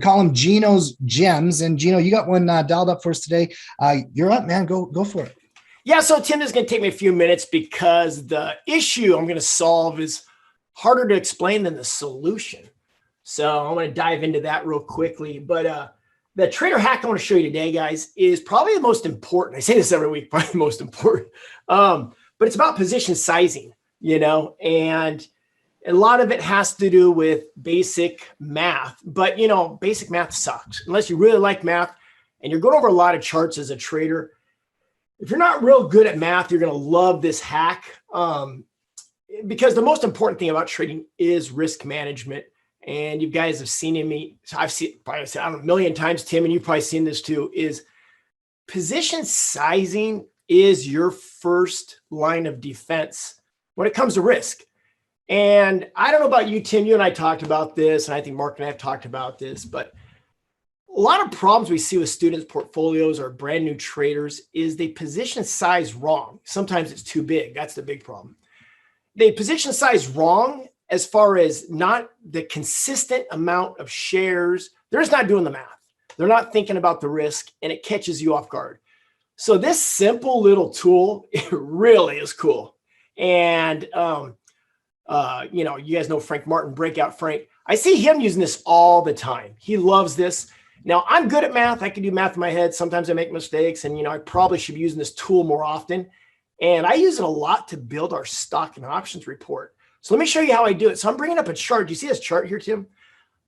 call them Gino's gems. And Gino, you got one dialed up for us today. You're up, man. Go for it. Yeah, so Tim, this is going to take me a few minutes because the issue I'm going to solve is harder to explain than the solution. So I'm going to dive into that real quickly. But the trader hack I want to show you today, guys, is probably the most important. I say this every week, probably the most important. But it's about position sizing, and a lot of it has to do with basic math. But, basic math sucks. Unless you really like math and you're going over a lot of charts as a trader. If you're not real good at math, you're going to love this hack because the most important thing about trading is risk management. And you guys have seen me, I've seen probably I don't know, a million times, Tim, and you've probably seen this too, is position sizing is your first line of defense when it comes to risk. And I don't know about you, Tim, you and I talked about this, and I think Mark and I have talked about this, but a lot of problems we see with students' portfolios or brand new traders is they position size wrong. Sometimes it's too big. That's the big problem. They position size wrong as far as not the consistent amount of shares. They're just not doing the math. They're not thinking about the risk, and it catches you off guard. So this simple little tool, it really is cool. And, you guys know Frank Martin, Breakout Frank. I see him using this all the time. He loves this. Now, I'm good at math. I can do math in my head. Sometimes I make mistakes, and I probably should be using this tool more often. And I use it a lot to build our stock and options report. So let me show you how I do it. So I'm bringing up a chart. Do you see this chart here, Tim?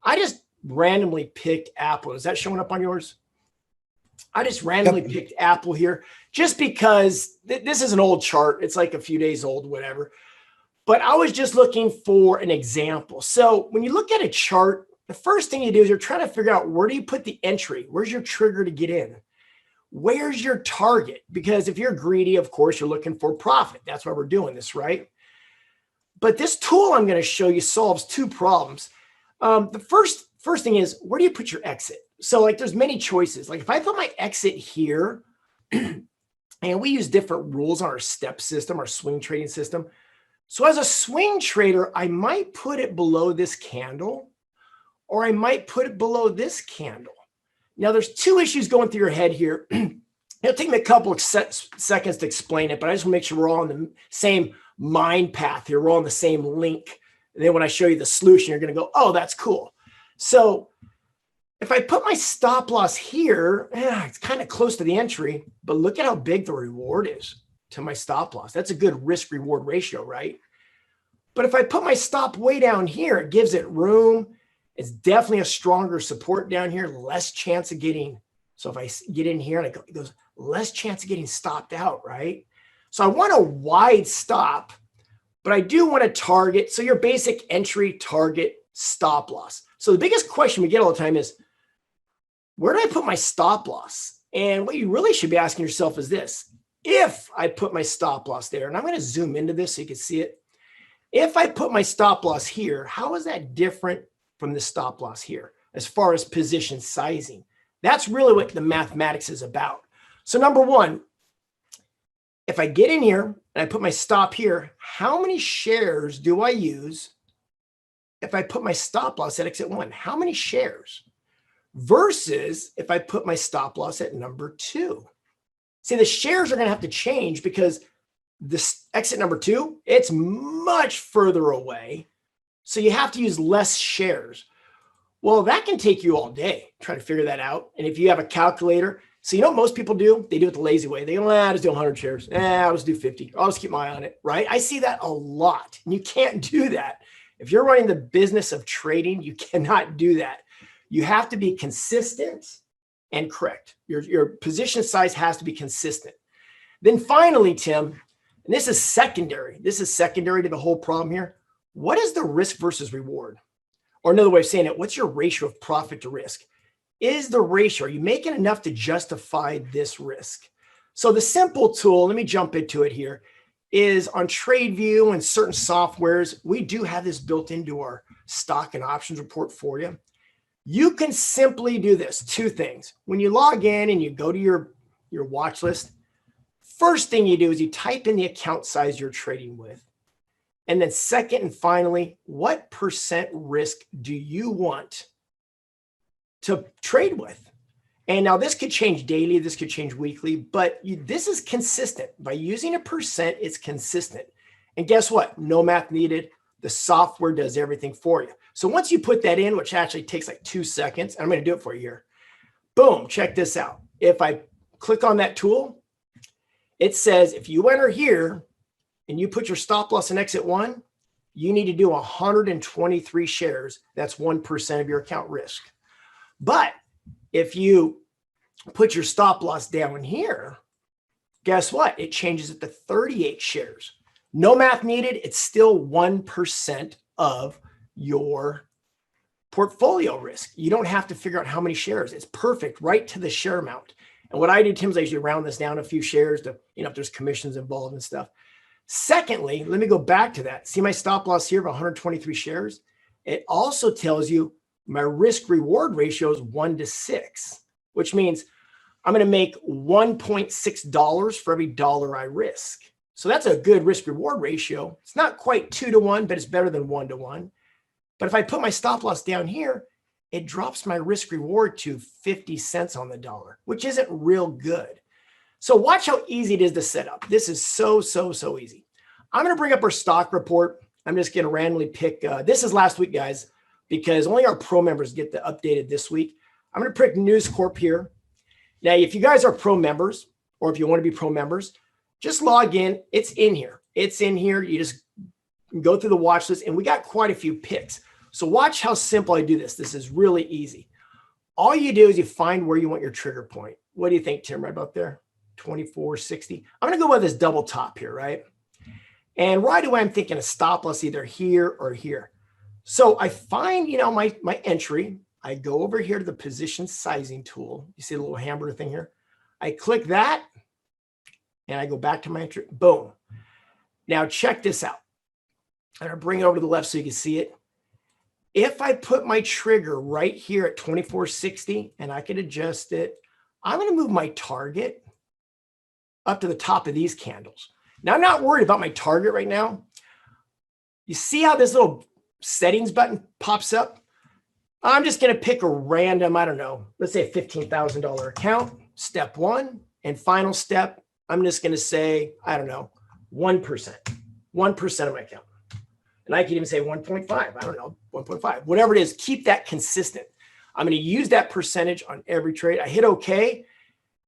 I just randomly picked Apple. Is that showing up on yours? I just randomly picked Apple here just because this is an old chart. It's like a few days old, whatever. But I was just looking for an example. So when you look at a chart, the first thing you do is you're trying to figure out, where do you put the entry? Where's your trigger to get in? Where's your target? Because if you're greedy, of course, you're looking for profit. That's why we're doing this, right? But this tool I'm going to show you solves two problems. The first thing is, where do you put your exit? So like there's many choices. Like if I put my exit here, and we use different rules on our step system, our swing trading system. So as a swing trader, I might put it below this candle, or I might put it below this candle. Now, there's two issues going through your head here. It'll take me a couple of seconds to explain it, but I just want to make sure we're all on the same mind path here. We're all on the same link. And then when I show you the solution, you're going to go, oh, that's cool. So if I put my stop loss here, it's kind of close to the entry, but look at how big the reward is to my stop loss. That's a good risk reward ratio, right? But if I put my stop way down here, it gives it room. It's definitely a stronger support down here, less chance of getting. So if I get in here and it goes, less chance of getting stopped out, right? So I want a wide stop, but I do want to target. So your basic entry, target, stop loss. So the biggest question we get all the time is, where do I put my stop loss? And what you really should be asking yourself is this: if I put my stop loss there, and I'm going to zoom into this so you can see it. If I put my stop loss here, how is that different from the stop loss here as far as position sizing? That's really what the mathematics is about. So number one, if I get in here and I put my stop here, how many shares do I use if I put my stop loss at exit 1? How many shares? Versus if I put my stop loss at number 2. See, the shares are going to have to change because this exit number 2, it's much further away. So you have to use less shares. Well, that can take you all day trying to figure that out. And if you have a calculator, so you know what most people do? They do it the lazy way. They go, I'll just do 100 shares. I'll just do 50. I'll just keep my eye on it, right? I see that a lot. And you can't do that. If you're running the business of trading, you cannot do that. You have to be consistent and correct. Your position size has to be consistent. Then finally, Tim, and this is secondary. This is secondary to the whole problem here. What is the risk versus reward? Or another way of saying it, what's your ratio of profit to risk? Is the ratio, are you making enough to justify this risk? So the simple tool, let me jump into it here, is on TradingView and certain softwares, we do have this built into our stock and options report for you. You can simply do this, two things. When you log in and you go to your watch list, first thing you do is you type in the account size you're trading with. And then second and finally, what % risk do you want to trade with. And now this could change daily, this could change weekly, but this is consistent. By using a percent, it's consistent. And guess what? No math needed. The software does everything for you. So once you put that in, which actually takes like 2 seconds, I'm going to do it for you here. Boom, check this out. If I click on that tool, it says if you enter here and you put your stop loss in exit 1, you need to do 123 shares. That's 1% of your account risk. But if you put your stop loss down here, guess what? It changes it to 38 shares. No math needed. It's still 1% of your portfolio risk. You don't have to figure out how many shares. It's perfect right to the share amount. And what I do, Tim, is I usually round this down a few shares to, if there's commissions involved and stuff. Secondly, let me go back to that. See my stop loss here of 123 shares? It also tells you my risk reward ratio is 1-6, which means I'm going to make $1.6 for every dollar I risk. So that's a good risk reward ratio. It's not quite 2-to-1, but it's better than 1-to-1. But if I put my stop loss down here, it drops my risk reward to 50 cents on the dollar, which isn't real good. So watch how easy it is to set up. This is so easy. I'm going to bring up our stock report. I'm just going to randomly pick, this is last week, guys, because only our pro members get the updated this week. I'm going to pick News Corp here. Now, if you guys are pro members, or if you want to be pro members, just log in. It's in here. It's in here. You just go through the watch list, and we got quite a few picks. So watch how simple I do this. This is really easy. All you do is you find where you want your trigger point. What do you think, Tim, right about there? 24.60. I'm going to go with this double top here, right? And right away, I'm thinking a stop loss either here or here. So I find, my entry. I go over here to the position sizing tool. You see the little hamburger thing here? I click that, and I go back to my entry. Boom. Now check this out. I'm going to bring it over to the left so you can see it. If I put my trigger right here at 24.60, and I can adjust it, I'm going to move my target up to the top of these candles. Now, I'm not worried about my target right now. You see how this little settings button pops up? I'm just going to pick a random, I don't know, let's say a $15,000 account, step 1. And final step, I'm just going to say, I don't know, 1%. 1% of my account. And I can even say 1.5, I don't know, 1.5, whatever it is, keep that consistent. I'm going to use that percentage on every trade. I hit OK,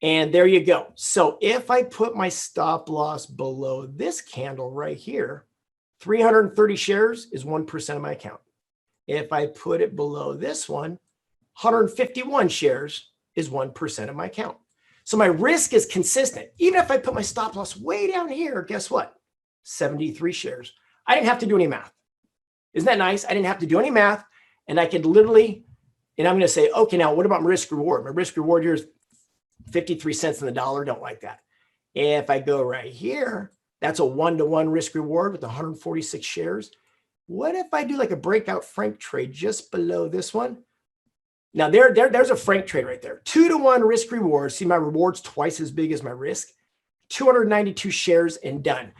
and there you go. So if I put my stop loss below this candle right here, 330 shares is 1% of my account. If I put it below this one, 151 shares is 1% of my account. So my risk is consistent. Even if I put my stop loss way down here, guess what? 73 shares. I didn't have to do any math. Isn't that nice? I didn't have to do any math, and I could literally, and I'm going to say, okay, now what about my risk reward? My risk reward here is 53 cents on the dollar. Don't like that. If I go right here, that's a 1-to-1 risk reward with 146 shares. What if I do like a breakout Frank trade just below this one? Now there's a Frank trade right there. 2-to-1 risk reward. See, my reward's twice as big as my risk. 292 shares and done.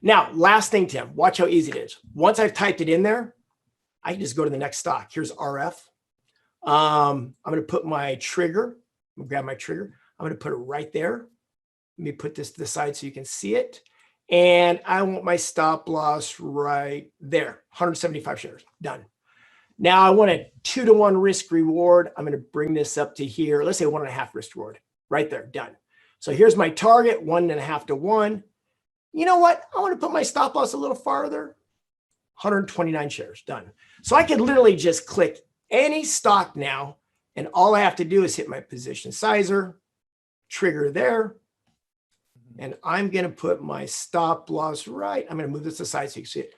Now, last thing, Tim, watch how easy it is. Once I've typed it in there, I can just go to the next stock. Here's RF. I'm going to put my trigger. I'm going to grab my trigger. I'm going to put it right there. Let me put this to the side so you can see it. And I want my stop loss right there. 175 shares. Done. Now I want a 2-to-1 risk reward. I'm going to bring this up to here. Let's say 1.5 risk reward. Right there. Done. So here's my target, 1.5 to 1. You know what? I want to put my stop loss a little farther. 129 shares. Done. So I could literally just click any stock now, and all I have to do is hit my position sizer, trigger there, and I'm going to put my stop loss right. I'm going to move this aside so you can see it.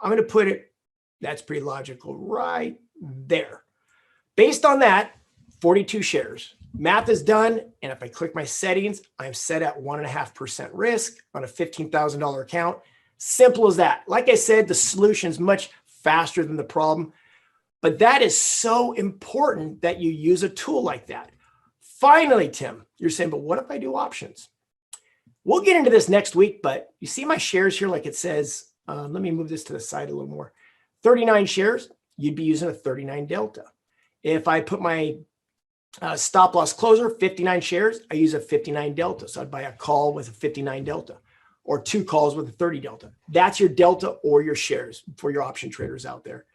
I'm going to put it, that's pretty logical, right there. Based on that, 42 shares. Math is done, and if I click my settings, I'm set at 1.5% risk on a $15,000 account. Simple as that. Like I said, the solution is much faster than the problem, but that is so important that you use a tool like that. Finally, Tim, you're saying, but what if I do options? We'll get into this next week, but you see my shares here, like it says, let me move this to the side a little more. 39 shares, you'd be using a 39 delta. If I put my Stop loss closer, 59 shares. I use a 59 delta. So I'd buy a call with a 59 delta or 2 calls with a 30 delta. That's your delta or your shares for your option traders out there.